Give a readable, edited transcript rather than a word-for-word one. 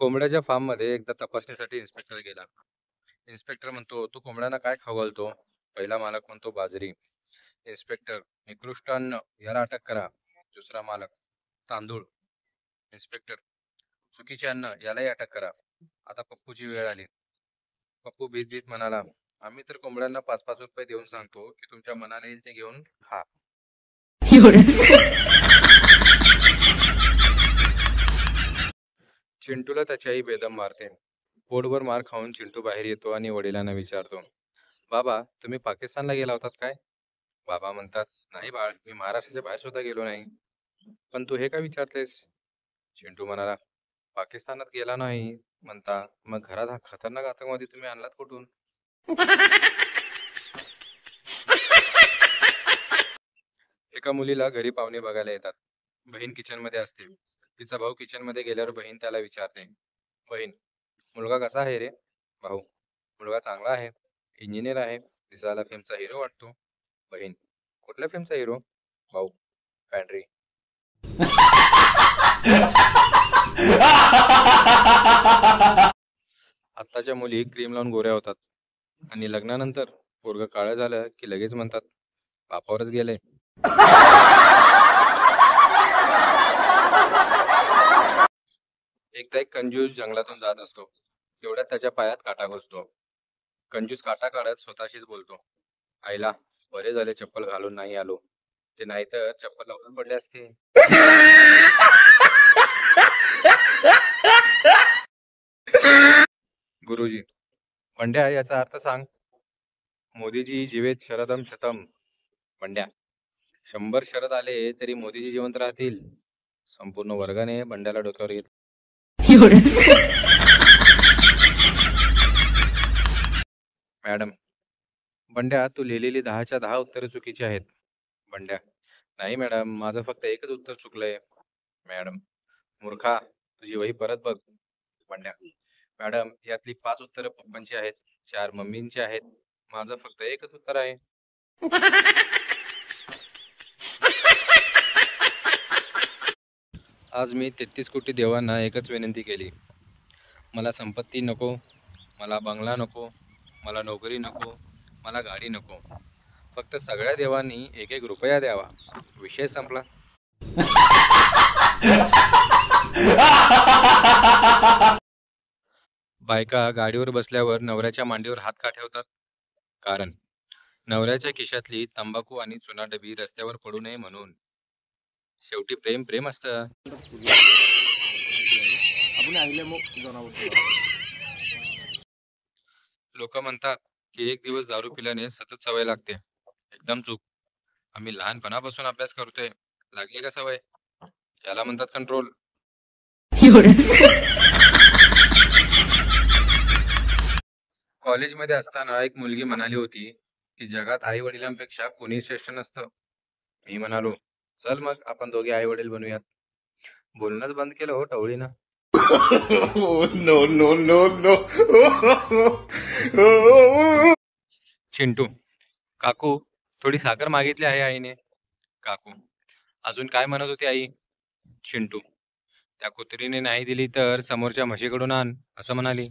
कोंबड्याच्या फार्ममध्ये एकदा तपासणीसाठी इन्स्पेक्टर गेला. इन्स्पेक्टर म्हणतो, तू कोंबड्यांना काय खाऊ घालतो? पहिला मालक म्हणतो, बाजरी. इन्स्पेक्टर, निकृष्ट अन्न, याला अटक करा. दुसरा मालक, तांदूळ. इन्स्पेक्टर, चुकीचे अन्न, यालाही अटक करा. आता पप्पूची वेळ आली. पप्पू भीत भीत म्हणाला, आम्ही तर कोंबड्यांना 5-5 रुपये देऊन सांगतो की तुमच्या मनाला येईल ते घेऊन खा. चिंटूला त्याची आई बेदम मारते. पोटभर मार खाऊन चिंटू बाहेर येतो आणि वडिलांना विचारतो, बाबा तुम्ही पाकिस्तानला गेला होतात काय? बाबा म्हणतात, नाही बाळ, मी महाराष्ट्राच्या बाहेर सुद्धा गेलो नाही. पण तू हे काय विचारतेस? चिंटू म्हणाला, पाकिस्तानात गेला नाही म्हणता मग घरात हा खतरनाक आतंकवादी तुम्ही आणलात कुठून? एका मुलीला घरी पाहुणे बघायला येतात. बहीण किचन मध्ये असते. तिचा भाऊ किचन मध्ये गेल्यावर बहीण त्याला विचारते, बहीण, मुलगा कसा आहे रे? भाऊ, मुलगा चांगला आहे, इंजिनियर आहे, दिसायला फिल्मचा हिरो वाटतो. बहीण, कुठल्या फिल्मचा हिरो? भाऊ, पॅन्ड्री. आत्ताच्या मुली क्रीम लावून गोऱ्या होतात आणि लग्नानंतर पोरग काळं झालं की लगेच म्हणतात बापावरच गेले. एकदा एक कंजूस जंगलातून जात असतो. तेवढ्यात त्याच्या पायात काटा घुसतो. कंजूस काटा काढत स्वतःशीच बोलतो, आईला बरे झाले चप्पल घालून नाही आलो, ते नाहीतर चप्पल लावून पडले असते. गुरुजी, बंड्या याचा अर्थ सांग. मोदीजी जीवेत शरदम शतम. बंड्या, 100 शरद आले तरी मोदीजी जिवंत राहतील. संपूर्ण वर्गाने बंड्याला डोक्यावर घेतलं. मॅडम, बंड्या तू लिहिलेली 10च्या 10 उत्तरे चुकीची आहेत. बंड्या, नाही मॅडम, माझं फक्त एकच उत्तर चुकलंय. मॅडम, मूर्खा, तुझी वही परत बघ. बंड्या, मॅडम यातली 5 उत्तरं पप्पांची आहेत, 4 मम्मींची आहेत, माझं फक्त एकच उत्तर आहे. आज मी 33 कोटी देवांना एकच विनंती केली, मला संपत्ती नको, मला बंगला नको, मला नोकरी नको, मला गाडी नको, फक्त सगळ्या देवांनी 1-1 रुपया द्यावा, विषय संपला. बायका गाडीवर बसल्यावर नवऱ्याच्या मांडीवर हात का ठेवतात? कारण नवऱ्याच्या खिशातली तंबाखू आणि चुना डबी रस्त्यावर पडू नये म्हणून. शेवटी प्रेम प्रेम असतं. लोक म्हणतात की एक दिवस दारू पिल्याने सतत सवय लागते. एकदम चूक. आम्ही लहानपणापासून अभ्यास करतोय, लागली का सवय? याला म्हणतात कंट्रोल. कॉलेजमध्ये असताना एक मुलगी म्हणाली होती की जगात आई वडिलांपेक्षा कोणी श्रेष्ठ नसतं. मी म्हणालो, चल मग आपण दोघे आई वडील बनूयात. बोलणंच बंद केलं हो टवळीनं. No, no, no, no. Chintu, काकू थोडी साखर मागितली आहे आईने. काकू, अजून काय म्हणत होती आई? चिंटू, त्या कुत्रीने नाही दिली तर समोरच्या म्हशीकडून आण असं म्हणाली.